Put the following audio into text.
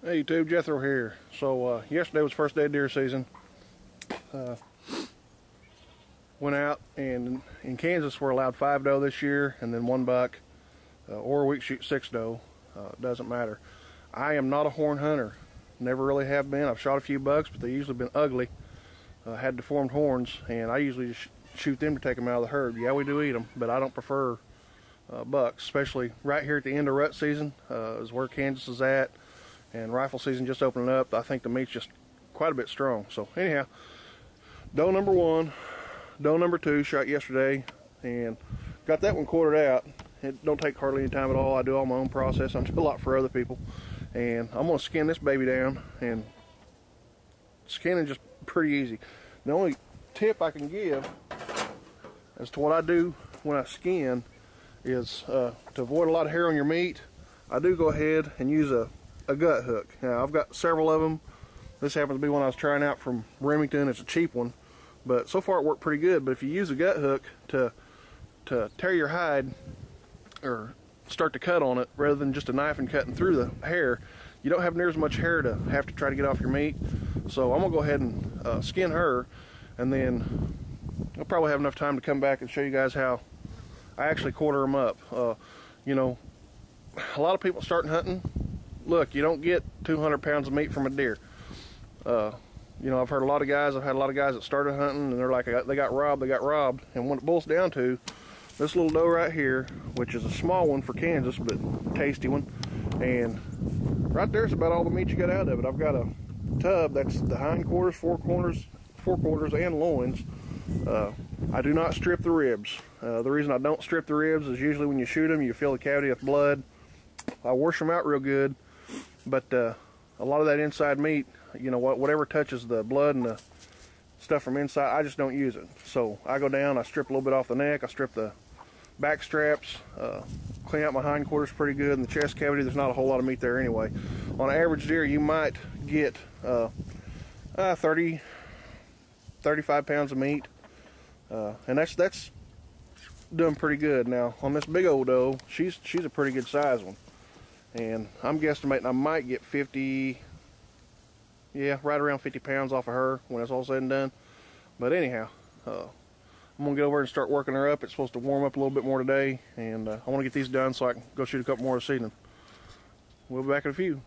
Hey YouTube, Jethro here. So yesterday was first day of deer season. Went out, and in Kansas we're allowed 5 doe this year and then 1 buck, or we can shoot 6 doe. Doesn't matter. I am not a horn hunter. Never really have been. I've shot a few bucks, but they've usually been ugly. Had deformed horns, and I usually just shoot them to take them out of the herd. Yeah, we do eat them, but I don't prefer bucks, especially right here at the end of rut season is where Kansas is at. And rifle season just opening up. I think the meat's just quite a bit strong. So anyhow, doe number 1, doe number 2 shot yesterday, and got that one quartered out. It don't take hardly any time at all. I do all my own process. I do a lot for other people, and I'm gonna skin this baby down. And skinning just pretty easy. The only tip I can give as to what I do when I skin is to avoid a lot of hair on your meat. I do go ahead and use a gut hook. Now I've got several of them. This happens to be one I was trying out from Remington. It's a cheap one, but so far it worked pretty good. But if you use a gut hook to tear your hide or start to cut on it rather than just a knife and cutting through the hair, you don't have near as much hair to have to try to get off your meat. So I'm gonna go ahead and skin her, and then I'll probably have enough time to come back and show you guys how I actually quarter them up. You know, a lot of people starting hunting, look, you don't get 200 pounds of meat from a deer. You know, I've had a lot of guys that started hunting and they're like, they got robbed. And when it boils down to this little doe right here, which is a small one for Kansas, but tasty one, and right there's about all the meat you get out of it. I've got a tub that's the hindquarters, forequarters, and loins. I do not strip the ribs. The reason I don't strip the ribs is usually when you shoot them, you fill the cavity with blood. I wash them out real good. But a lot of that inside meat, you know, whatever touches the blood and the stuff from inside, I just don't use it. So I go down, I strip a little bit off the neck, I strip the back straps, clean out my hindquarters pretty good, and the chest cavity, there's not a whole lot of meat there anyway. On an average deer, you might get 30, 35 pounds of meat, and that's doing pretty good. Now on this big old doe, she's a pretty good size one. And I'm guesstimating I might get 50, yeah, right around 50 pounds off of her when it's all said and done. But anyhow, I'm going to get over and start working her up. It's supposed to warm up a little bit more today, and I want to get these done so I can go shoot a couple more this evening. We'll be back in a few.